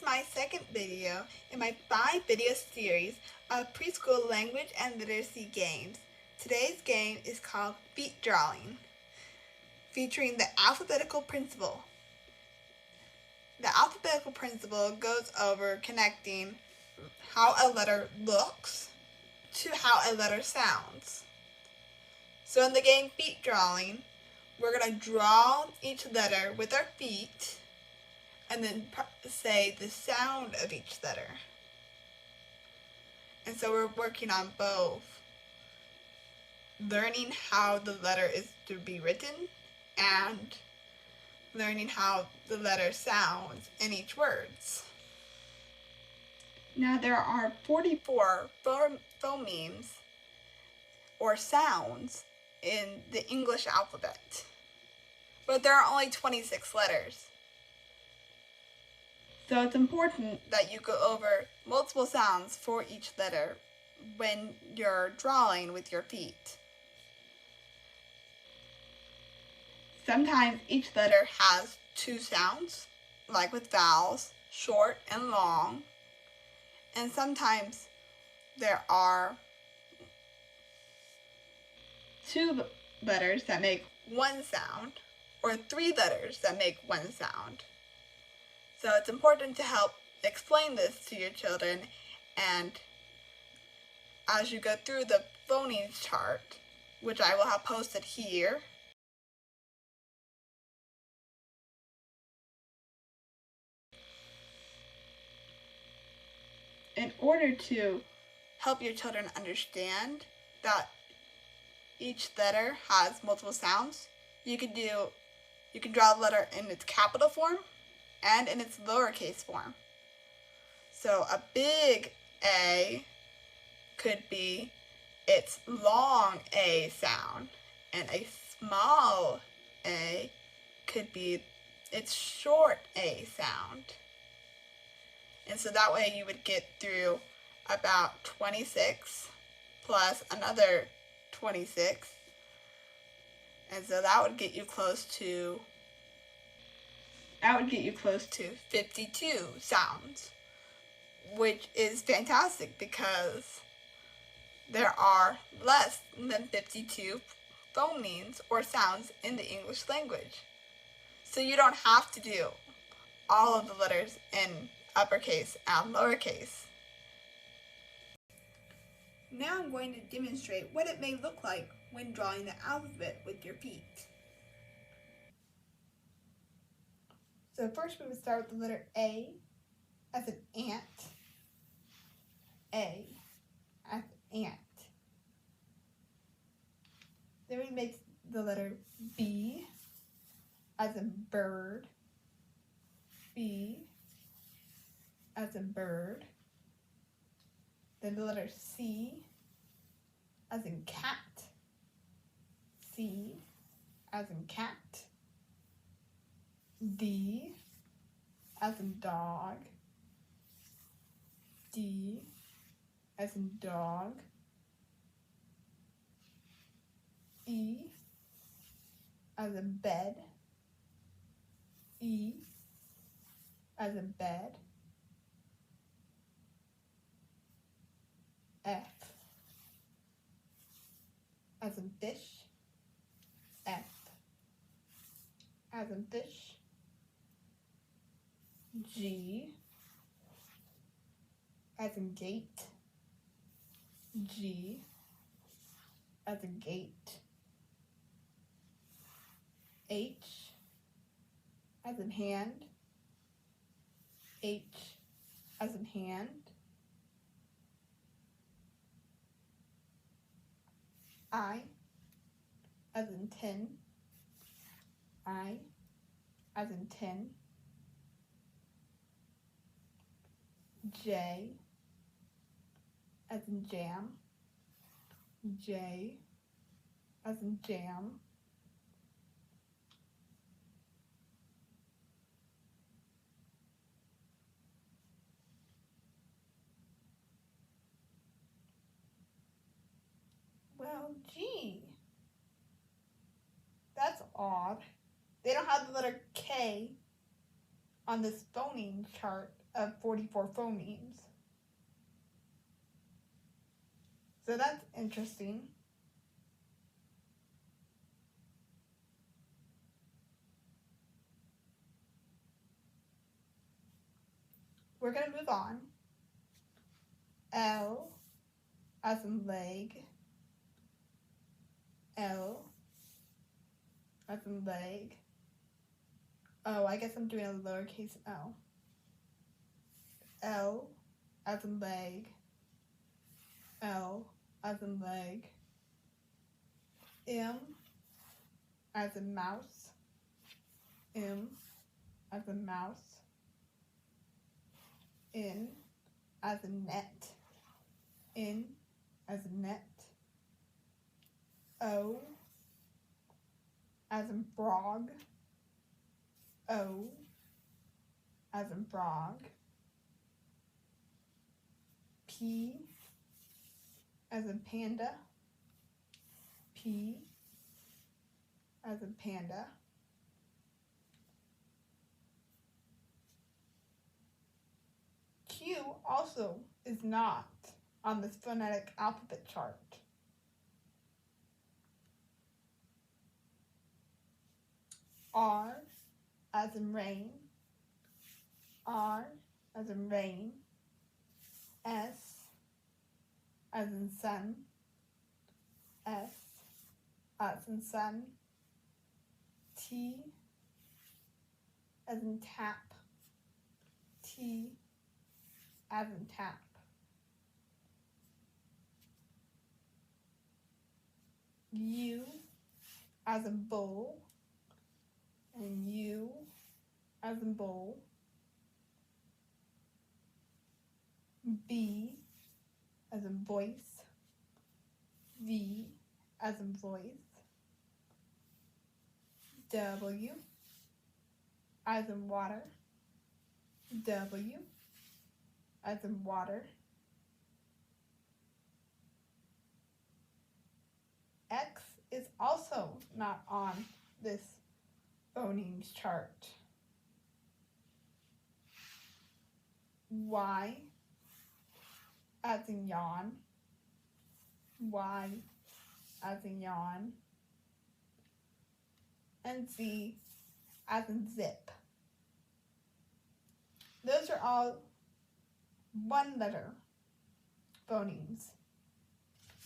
my second video in my 5-video series of preschool language and literacy games. Today's game is called Beat Drawing, featuring the alphabetical principle. The alphabetical principle goes over connecting how a letter looks to how a letter sounds. So in the game Beat Drawing, we're going to draw each letter with our feet and then say the sound of each letter. And so we're working on both learning how the letter is to be written and learning how the letter sounds in each words. Now there are 44 phonemes or sounds in the English alphabet, but there are only 26 letters. So it's important that you go over multiple sounds for each letter when you're drawing with your feet. Sometimes each letter has 2 sounds, like with vowels, short and long, and sometimes there are 2 letters that make 1 sound, or 3 letters that make 1 sound. So it's important to help explain this to your children, and as you go through the phonemes chart, which I will have posted here, in order to help your children understand that each letter has multiple sounds, you can draw the letter in its capital form and in its lowercase form. So a big A could be its long A sound, and a small a could be its short A sound. And so that way you would get through about 26 plus another 26. And so that would get you close to 52 sounds, which is fantastic because there are less than 52 phonemes or sounds in the English language. So you don't have to do all of the letters in uppercase and lowercase. Now I'm going to demonstrate what it may look like when drawing the alphabet with your feet. So first we would start with the letter A as an ant. A as an ant. Then we make the letter B as in bird. B as in bird. Then the letter C as in cat. C as in cat. D as in dog. D as in dog. E as in bed. E as in bed. F as in fish. F as in fish. G as in gate. G as in gate. H as in hand. H as in hand. I as in tin. I as in tin. J as in jam. J as in jam. Well, G. That's odd. They don't have the letter K on this phoneme chart of 44 phonemes. So that's interesting. We're going to move on. L as in leg. L as in leg. Oh, I guess I'm doing a lowercase l. L as in leg. L as in leg. M as in mouse. M as in mouse. N as in net. N as in net. O as in frog. O as in frog. P as in panda. P as in panda. Q also is not on this phonetic alphabet chart. R as in rain. R as in rain. S as in sun. S as in sun. T as in tap. T as in tap. U as in bull. And U as in bull. B as in voice. V as in voice. W as in water. W as in water. X is also not on this phonemes chart. Y as in yawn. Y as in yawn. And Z as in zip. Those are all one-letter phonemes.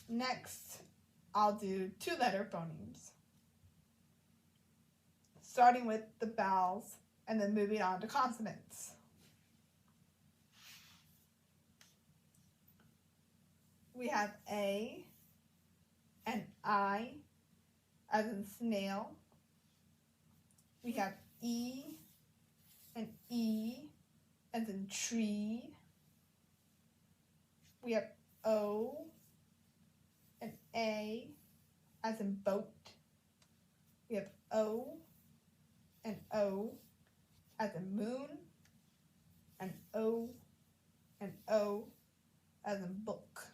Next, I'll do two-letter phonemes, starting with the vowels and then moving on to consonants. We have A and I as in snail. We have E and E as in tree. We have O and A as in boat. We have O and O as in moon, and O and O as in book.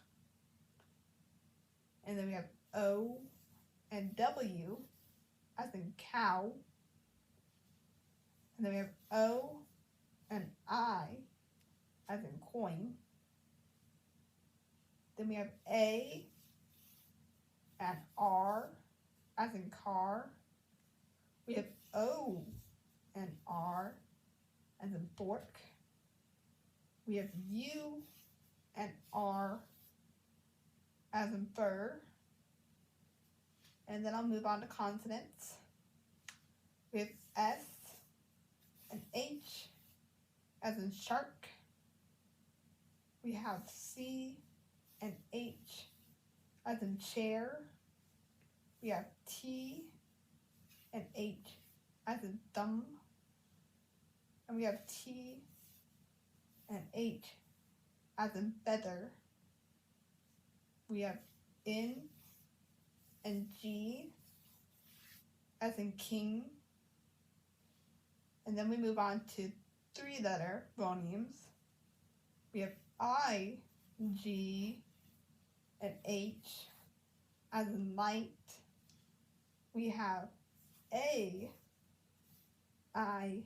And then we have O and W as in cow. And then we have O and I as in coin. Then we have A and R as in car. We have O and R as in fork. We have U and R as in fur. And then I'll move on to consonants. We have S and H as in shark. We have C and H as in chair. We have T and H as in thumb. And we have T and H as in feather. We have N and G as in king. And then we move on to three-letter phonemes. We have I, G, and H as in light. We have A, I,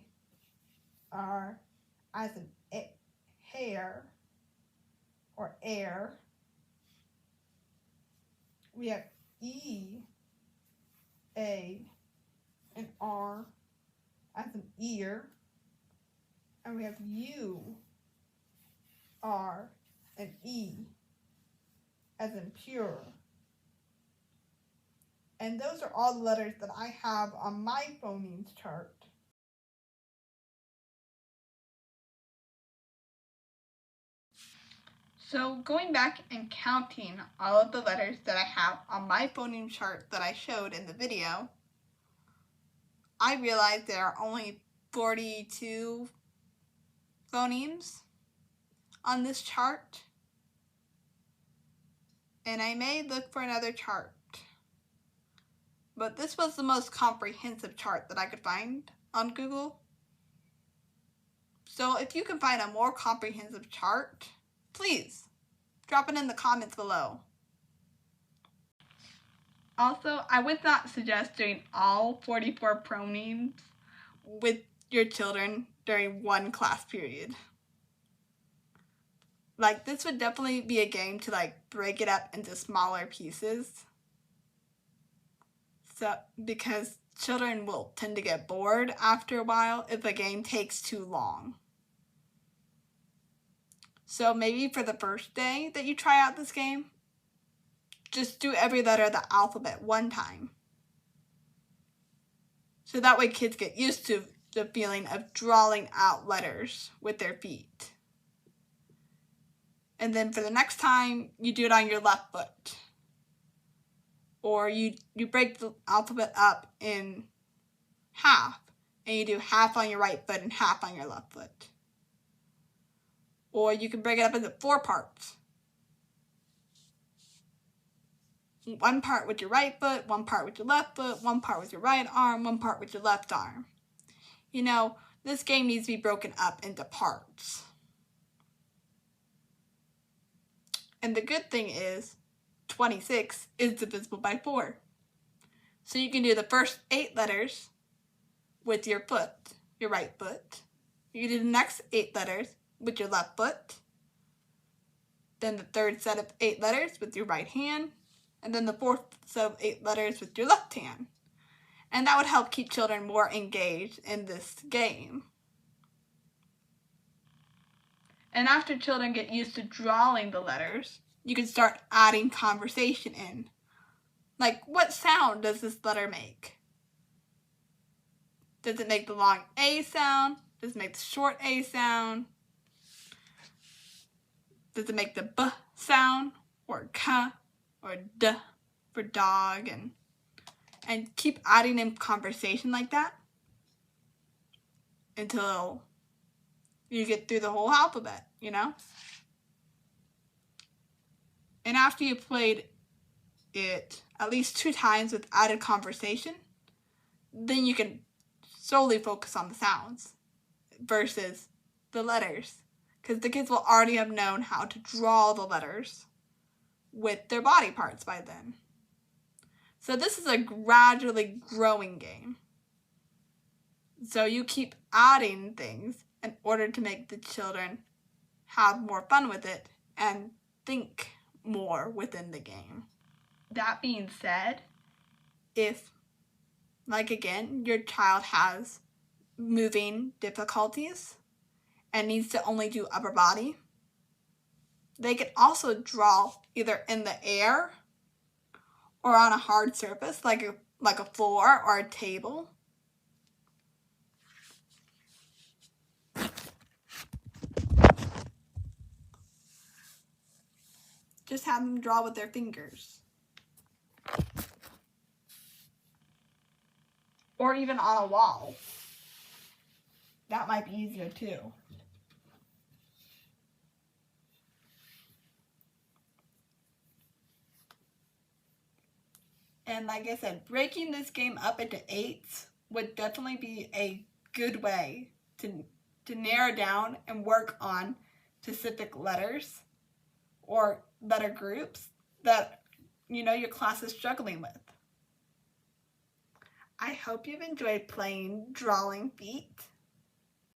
R as in hair or air. We have E, A, and R as an ear. And we have U, R, and E as in pure. And those are all the letters that I have on my phonemes chart. So going back and counting all of the letters that I have on my phoneme chart that I showed in the video, I realized there are only 42 phonemes on this chart. And I may look for another chart. But this was the most comprehensive chart that I could find on Google. So if you can find a more comprehensive chart, please drop it in the comments below. Also, I would not suggest doing all 44 phonemes with your children during one class period. Like, this would definitely be a game to break it up into smaller pieces. So, because children will tend to get bored after a while if a game takes too long. So maybe for the first day that you try out this game, just do every letter of the alphabet one time. So that way kids get used to the feeling of drawing out letters with their feet. And then for the next time, you do it on your left foot. Or you break the alphabet up in half, and you do half on your right foot and half on your left foot. Or you can break it up into 4 parts. One part with your right foot, one part with your left foot, one part with your right arm, one part with your left arm. You know, this game needs to be broken up into parts. And the good thing is, 26 is divisible by 4. So you can do the first 8 letters with your foot, your right foot. You can do the next 8 letters with your left foot. Then the third set of 8 letters with your right hand. And then the fourth set of 8 letters with your left hand. And that would help keep children more engaged in this game. And after children get used to drawing the letters, you can start adding conversation in. Like, what sound does this letter make? Does it make the long A sound? Does it make the short A sound? Does it make the B sound? Or K? Or D for dog? And keep adding in conversation like that until you get through the whole alphabet, you know? And after you've played it at least 2 times with added conversation, then you can solely focus on the sounds versus the letters, because the kids will already have known how to draw the letters with their body parts by then. So this is a gradually growing game. So you keep adding things in order to make the children have more fun with it and think more within the game. That being said, if, again, your child has moving difficulties and needs to only do upper body, they can also draw either in the air or on a hard surface like a floor or a table. Just have them draw with their fingers. Or even on a wall. That might be easier too. And like I said, breaking this game up into 8s would definitely be a good way to narrow down and work on specific letters or letter groups that your class is struggling with. I hope you've enjoyed playing Drawing Feet.